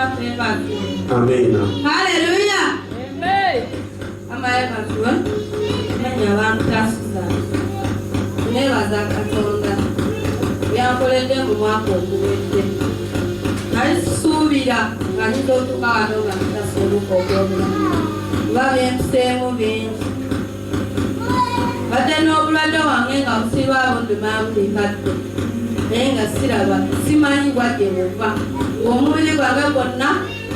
Amen. Hallelujah. Amen. Amaya katwa. Nanya abantu kasuza. Nebaza Katonda. Byankoledde mu mwaka oguwedde. Nalisuubira nga nitotuka wano nga ntasobola okwogera. Babenseemu bingi. Badde n'obulwadde wange nga busiibaawo nduma buli kadde. Naye nga siraba simanyi bwadde buva. Omubiri gwange gwonna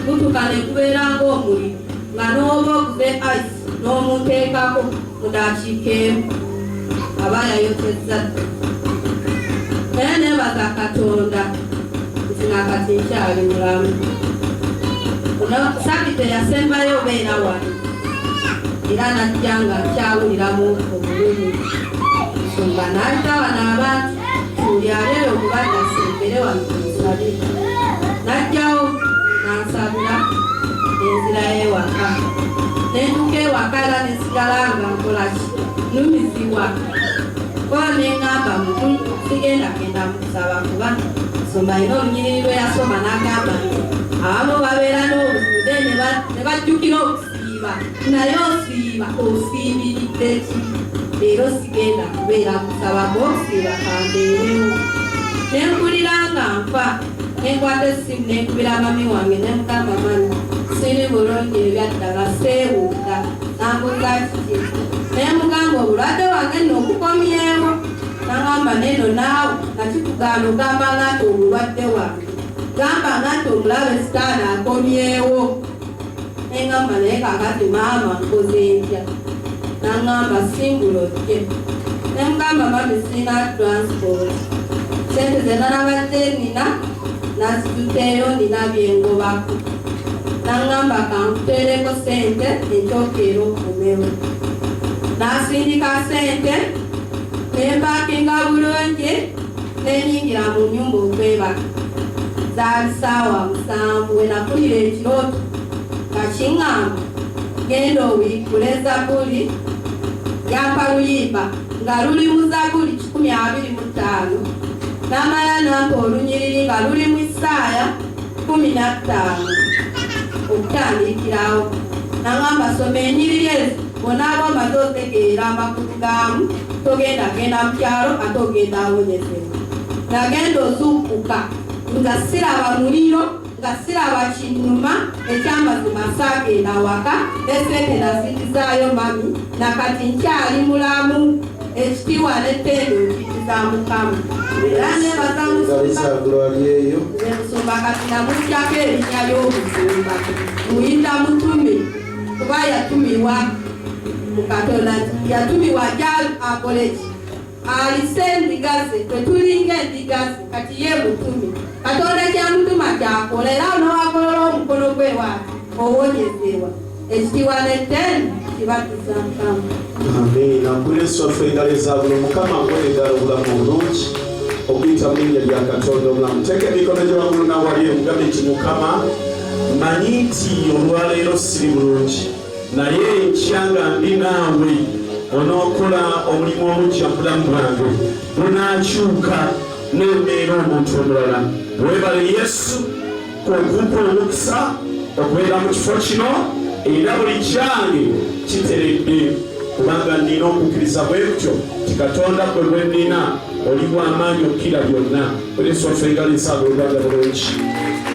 gutuka ne gubeera ng'omuliro nga n'oba oguze ice n'omuteekako mudakiikeemu aba yayotezza. Naye neebaza Katonda nti nakati nkyali mulamu. Sabiti yasembayo obeera wano era najja nga nkyawuliramu obulumi nsonga n'ayita wano abantu tuli aleero okubadde asembere wano tumusabire. Najjawo nansabira enzira y'ewaka nentuka ewaka era nesigala nga nkolaki numizibwa kola neŋŋamba mutu sigenda genda mukusaba kuba nsoma ina olunyiriri lwe yasoma n'agamba nti abamu babeera n'obuzude ne bajjukira okusiiba naye osiiba osiibiridde ki? Leero sigenda kubeera kusaba kusiiba kambeerewo. Nempulira nga nfa nenkwata essimu nenkubira mami wange nemugamba mami siri bulungi ebyaddala seewuuta nambuuza kiki nemugamba obulwadde wange nno obukomyewo. Nagamba neno naawe nakikugamba ogamba nga nti obulwadde wange gamba nga nti omulabe sitaani akomyewo. Nengamba naye kakati maama nkoze ntya? Nagamba singula ojje. Nemugamba mami sirina transport sente zena nabadde nina nazituteeyo nina byengobako. Nagamba kankuteereko sente enkyokero okumewo. Nasindika sente nempakinga bulungi nenyingira mu nnyumba okwebaka. Zaali ssaawa 7 wenakulira ekirooto kakiŋŋamba genda owiikule Zabbuli yampa luyimba nga luli mu Zabbuli 125. Namala nampa olunyiriri nga luli mu Isaaya 15 okutandikirawo. Nagamba soma ennyiriri ezo bonaaba omaze otegeera amakulu gaamu togenda genda mu kyalo ate ogenda awonyezebwa. Nagenda ozuukuka nga siraba muliro nga siraba kinnuma ekyamazima saagenda waka nesente nazitizaayo mami nakati nkyali mulamu ekitiibwa n'ettendo nkitiza Mukama. Era nebaza Musumba kati namugyako erinnya ly'Obusumba muyita Mutume kuba yatumiwa mu Katonda yatumiwa gyali akoleki alise endiga ze tetulinga endiga ze kati ye Mutume. Katonda kyamutuma kyakola era onowakolola omukono gwe waati owonyezebwa ekitiibwa n'ettendo kibatiza Mukama. Amina. Yesu afeegaleza buli Mukama akolera obulamu bulungi okuyita mu linnya lya Katonda omulamu. Teeka emikono gyo waggulu nawali emugambe nti Mukama manyi nti olwaleero siri bulungi naye nkya nga ndi naawe onookola omulimu omujja mu bulamu bwange bunaakyuka n'embeera omuntu omulala. Weebale Yesu okumpa omukisa okubeera mu kifo kino era buli kyange kiteredde kubanga nina okukkiriza bwe kutyo ti Katonda gwe gwe nnina oli bw'amaanyi okukira byonna. Yesu afeegaleza bulungi.